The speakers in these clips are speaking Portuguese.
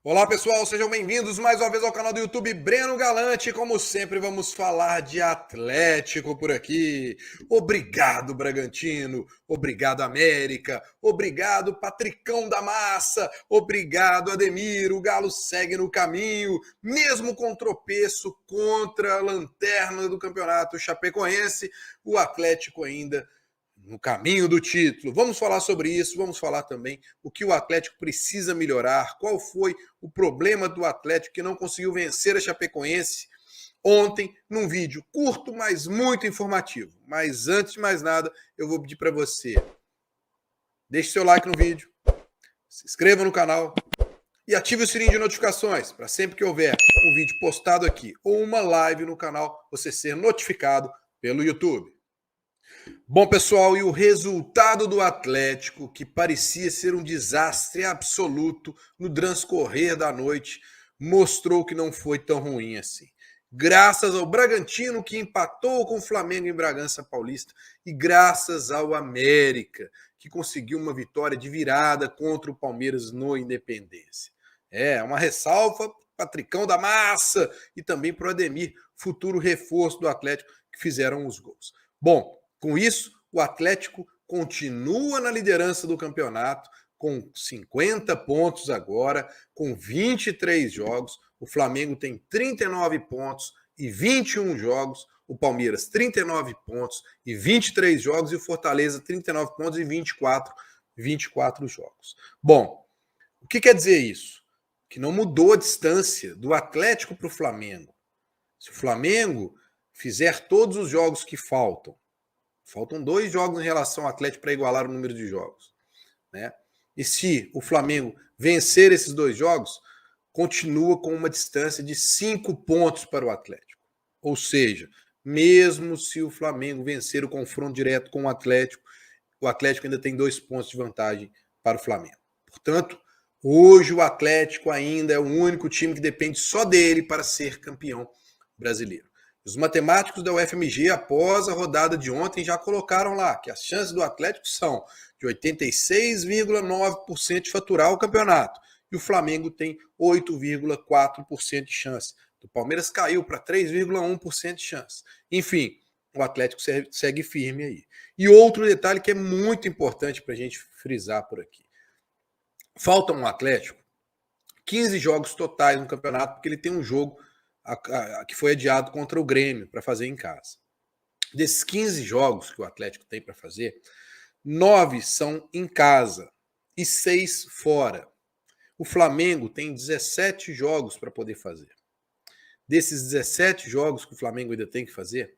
Olá pessoal, sejam bem-vindos mais uma vez ao canal do YouTube Breno Galante. Como sempre, vamos falar de Atlético por aqui. Obrigado, Bragantino. Obrigado, América. Obrigado, Patricão da Massa. Obrigado, Ademir. O Galo segue no caminho, mesmo com tropeço contra a lanterna do campeonato chapecoense. O Atlético ainda no caminho do título. Vamos falar sobre isso, vamos falar também o que o Atlético precisa melhorar, qual foi o problema do Atlético que não conseguiu vencer a Chapecoense ontem, num vídeo curto, mas muito informativo. Mas antes de mais nada, eu vou pedir para você, deixe seu like no vídeo, se inscreva no canal e ative o sininho de notificações para sempre que houver um vídeo postado aqui ou uma live no canal, você ser notificado pelo YouTube. Bom, pessoal, e o resultado do Atlético, que parecia ser um desastre absoluto no transcorrer da noite, mostrou que não foi tão ruim assim. Graças ao Bragantino, que empatou com o Flamengo em Bragança Paulista, e graças ao América, que conseguiu uma vitória de virada contra o Palmeiras no Independência. Uma ressalva para Patricão da Massa e também para o Ademir, futuro reforço do Atlético, que fizeram os gols. Bom, com isso, o Atlético continua na liderança do campeonato, com 50 pontos agora, com 23 jogos. O Flamengo tem 39 pontos e 21 jogos. O Palmeiras, 39 pontos e 23 jogos. E o Fortaleza, 39 pontos e 24 jogos. Bom, o que quer dizer isso? Que não mudou a distância do Atlético para o Flamengo. Se o Flamengo fizer todos os jogos que faltam 2 jogos em relação ao Atlético para igualar o número de jogos, né? E se o Flamengo vencer esses 2 jogos, continua com uma distância de 5 pontos para o Atlético. Ou seja, mesmo se o Flamengo vencer o confronto direto com o Atlético ainda tem 2 pontos de vantagem para o Flamengo. Portanto, hoje o Atlético ainda é o único time que depende só dele para ser campeão brasileiro. Os matemáticos da UFMG, após a rodada de ontem, já colocaram lá que as chances do Atlético são de 86,9% de faturar o campeonato. E o Flamengo tem 8,4% de chance. O Palmeiras caiu para 3,1% de chance. Enfim, o Atlético segue firme aí. E outro detalhe que é muito importante para a gente frisar por aqui. Falta um Atlético 15 jogos totais no campeonato, porque ele tem um jogo que foi adiado contra o Grêmio para fazer em casa. Desses 15 jogos que o Atlético tem para fazer, 9 são em casa e 6 fora. O Flamengo tem 17 jogos para poder fazer. Desses 17 jogos que o Flamengo ainda tem que fazer,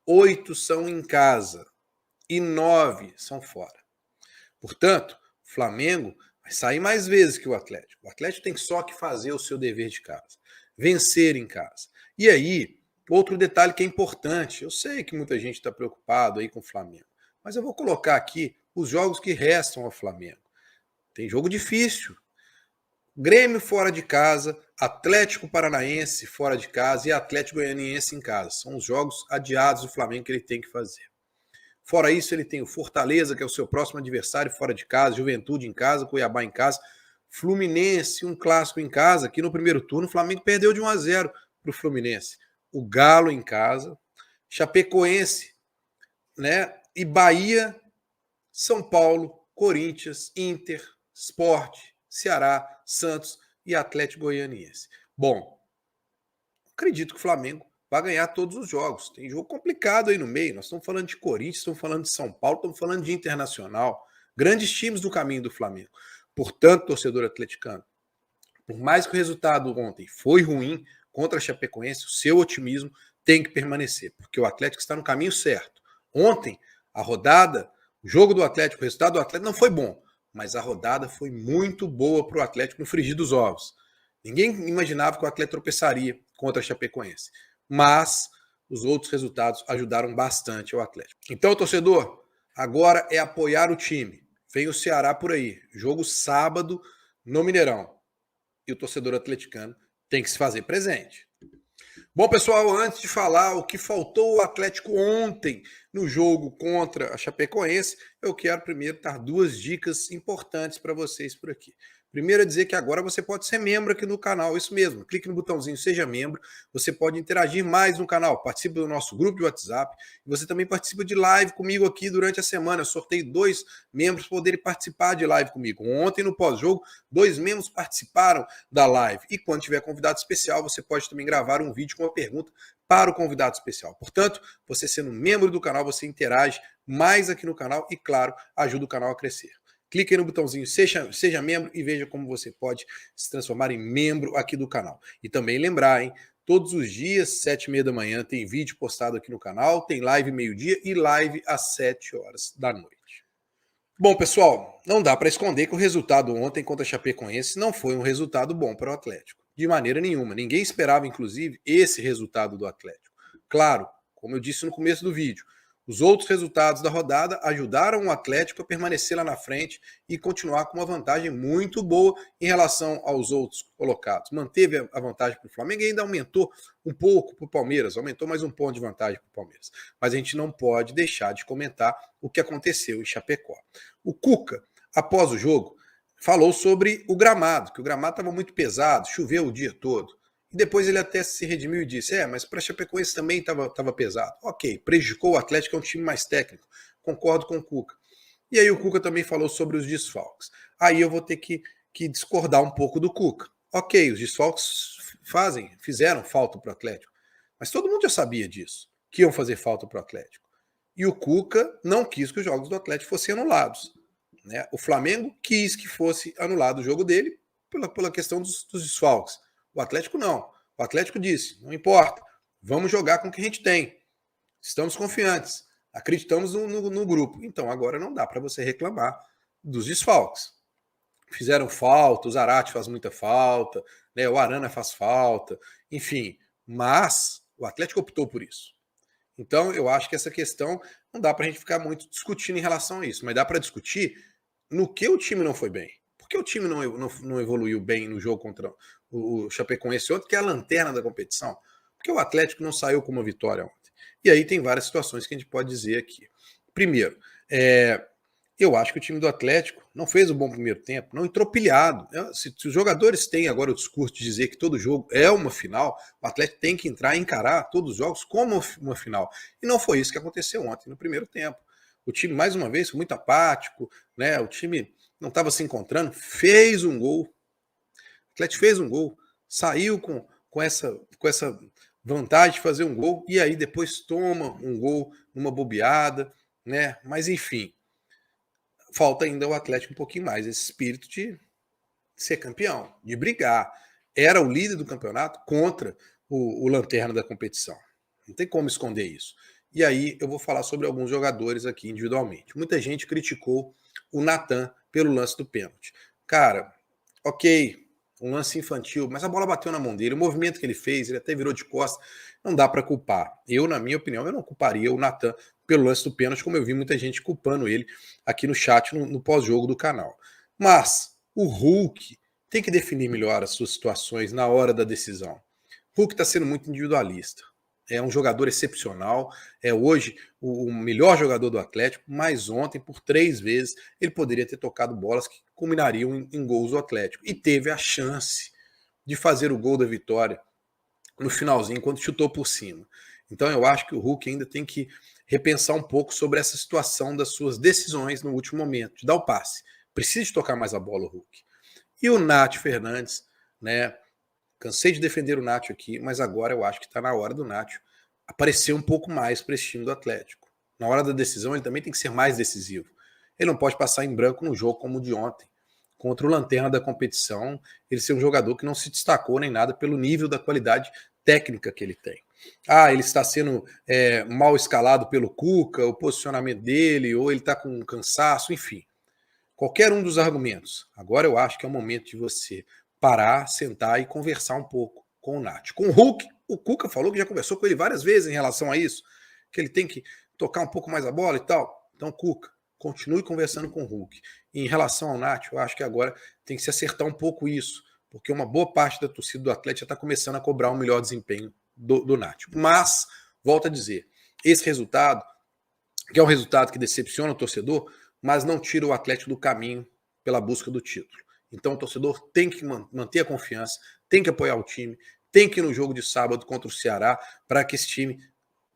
8 são em casa e 9 são fora. Portanto, o Flamengo vai sair mais vezes que o Atlético. O Atlético tem só que fazer o seu dever de casa. Vencer em casa. E aí, outro detalhe que é importante, eu sei que muita gente está preocupado aí com o Flamengo, mas eu vou colocar aqui os jogos que restam ao Flamengo. Tem jogo difícil. Grêmio fora de casa, Atlético Paranaense fora de casa e Atlético Goianiense em casa. São os jogos adiados do Flamengo que ele tem que fazer. Fora isso, ele tem o Fortaleza, que é o seu próximo adversário fora de casa, Juventude em casa, Cuiabá em casa, Fluminense, um clássico em casa, que no primeiro turno o Flamengo perdeu de 1-0 para o Fluminense. O Galo em casa, Chapecoense, né? E Bahia, São Paulo, Corinthians, Inter, Sport, Ceará, Santos e Atlético Goianiense. Bom, acredito que o Flamengo vai ganhar todos os jogos. Tem jogo complicado aí no meio. Nós estamos falando de Corinthians, estamos falando de São Paulo, estamos falando de Internacional. Grandes times do caminho do Flamengo. Portanto, torcedor atleticano, por mais que o resultado ontem foi ruim contra a Chapecoense, o seu otimismo tem que permanecer, porque o Atlético está no caminho certo. Ontem, a rodada, o jogo do Atlético, o resultado do Atlético não foi bom, mas a rodada foi muito boa para o Atlético no frigir dos ovos. Ninguém imaginava que o Atlético tropeçaria contra a Chapecoense, mas os outros resultados ajudaram bastante o Atlético. Então, torcedor, agora é apoiar o time. Vem o Ceará por aí. Jogo sábado no Mineirão. E o torcedor atleticano tem que se fazer presente. Bom, pessoal, antes de falar o que faltou ao Atlético ontem no jogo contra a Chapecoense, eu quero primeiro dar 2 dicas importantes para vocês por aqui. Primeiro é dizer que agora você pode ser membro aqui no canal, isso mesmo. Clique no botãozinho Seja Membro, você pode interagir mais no canal, participa do nosso grupo de WhatsApp, e você também participa de live comigo aqui durante a semana. Eu sorteio 2 membros para poderem participar de live comigo. Ontem, no pós-jogo, 2 membros participaram da live. E quando tiver convidado especial, você pode também gravar um vídeo com uma pergunta para o convidado especial. Portanto, você sendo membro do canal, você interage mais aqui no canal e, claro, ajuda o canal a crescer. Clique aí no botãozinho seja membro e veja como você pode se transformar em membro aqui do canal. E também lembrar, hein? Todos os dias, 7h30 da manhã, tem vídeo postado aqui no canal, tem live meio-dia e live às 7 horas da noite. Bom, pessoal, não dá para esconder que o resultado ontem contra a Chapecoense não foi um resultado bom para o Atlético. De maneira nenhuma. Ninguém esperava, inclusive, esse resultado do Atlético. Claro, como eu disse no começo do vídeo, os outros resultados da rodada ajudaram o Atlético a permanecer lá na frente e continuar com uma vantagem muito boa em relação aos outros colocados. Manteve a vantagem para o Flamengo e ainda aumentou um pouco para o Palmeiras, aumentou mais um ponto de vantagem para o Palmeiras. Mas a gente não pode deixar de comentar o que aconteceu em Chapecó. O Cuca, após o jogo, falou sobre o gramado, que o gramado estava muito pesado, choveu o dia todo. E depois ele até se redimiu e disse, mas para a Chapecoense também estava pesado. Ok, prejudicou o Atlético, é um time mais técnico. Concordo com o Cuca. E aí o Cuca também falou sobre os desfalques. Aí eu vou ter que discordar um pouco do Cuca. Ok, os desfalques fizeram falta para o Atlético. Mas todo mundo já sabia disso, que iam fazer falta para o Atlético. E o Cuca não quis que os jogos do Atlético fossem anulados. Né? O Flamengo quis que fosse anulado o jogo dele pela questão dos desfalques. O Atlético não. O Atlético disse, não importa, vamos jogar com o que a gente tem. Estamos confiantes, acreditamos no grupo. Então agora não dá para você reclamar dos desfalques. Fizeram falta, o Zarate faz muita falta, né? O Arana faz falta, enfim. Mas o Atlético optou por isso. Então eu acho que essa questão não dá para a gente ficar muito discutindo em relação a isso, mas dá para discutir no que o time não foi bem. Por que o time não evoluiu bem no jogo contra o Chapecoense ontem, que é a lanterna da competição? Porque o Atlético não saiu com uma vitória ontem. E aí tem várias situações que a gente pode dizer aqui. Primeiro, eu acho que o time do Atlético não fez um bom primeiro tempo, não entrou pilhado. Se os jogadores têm agora o discurso de dizer que todo jogo é uma final, o Atlético tem que entrar e encarar todos os jogos como uma final. E não foi isso que aconteceu ontem, no primeiro tempo. O time, mais uma vez, foi muito apático, né? O time não estava se encontrando, fez um gol. O Atlético fez um gol, saiu com essa vantagem de fazer um gol, e aí depois toma um gol numa bobeada, né? Mas enfim, falta ainda o Atlético um pouquinho mais, esse espírito de ser campeão, de brigar. Era o líder do campeonato contra o lanterna da competição. Não tem como esconder isso. E aí eu vou falar sobre alguns jogadores aqui individualmente. Muita gente criticou o Natan pelo lance do pênalti. Cara, ok, um lance infantil, mas a bola bateu na mão dele, o movimento que ele fez, ele até virou de costas, não dá para culpar. Eu, na minha opinião, eu não culparia o Natan pelo lance do pênalti, como eu vi muita gente culpando ele aqui no chat, no pós-jogo do canal. Mas o Hulk tem que definir melhor as suas situações na hora da decisão. O Hulk está sendo muito individualista. É um jogador excepcional, é hoje o melhor jogador do Atlético, mas ontem, por 3 vezes, ele poderia ter tocado bolas que culminariam em gols do Atlético. E teve a chance de fazer o gol da vitória no finalzinho, quando chutou por cima. Então eu acho que o Hulk ainda tem que repensar um pouco sobre essa situação das suas decisões no último momento, de dar o passe. Precisa de tocar mais a bola o Hulk. E o Nath Fernandes, né? Cansei de defender o Nacho aqui, mas agora eu acho que está na hora do Nacho aparecer um pouco mais para esse time do Atlético. Na hora da decisão, ele também tem que ser mais decisivo. Ele não pode passar em branco num jogo como o de ontem. Contra o lanterna da competição, ele ser um jogador que não se destacou nem nada pelo nível da qualidade técnica que ele tem. Ele está sendo mal escalado pelo Cuca, o posicionamento dele, ou ele está com um cansaço, enfim. Qualquer um dos argumentos. Agora eu acho que é o momento de você parar, sentar e conversar um pouco com o Nath. Com o Hulk, o Cuca falou que já conversou com ele várias vezes em relação a isso, que ele tem que tocar um pouco mais a bola e tal. Então, Cuca, continue conversando com o Hulk. E em relação ao Nath, eu acho que agora tem que se acertar um pouco isso, porque uma boa parte da torcida do Atlético já está começando a cobrar um melhor desempenho do Nath. Mas, volto a dizer, esse resultado, que é um resultado que decepciona o torcedor, mas não tira o Atlético do caminho pela busca do título. Então o torcedor tem que manter a confiança, tem que apoiar o time, tem que ir no jogo de sábado contra o Ceará para que esse time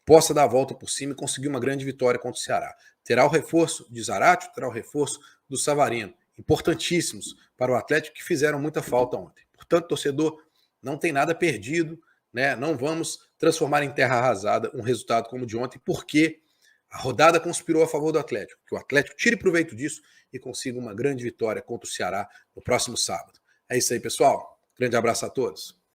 possa dar a volta por cima e conseguir uma grande vitória contra o Ceará. Terá o reforço de Zaratio, terá o reforço do Savarino, importantíssimos para o Atlético, que fizeram muita falta ontem. Portanto, torcedor, não tem nada perdido, né? Não vamos transformar em terra arrasada um resultado como o de ontem, porque a rodada conspirou a favor do Atlético. Que o Atlético tire proveito disso e consiga uma grande vitória contra o Ceará no próximo sábado. É isso aí, pessoal. Grande abraço a todos.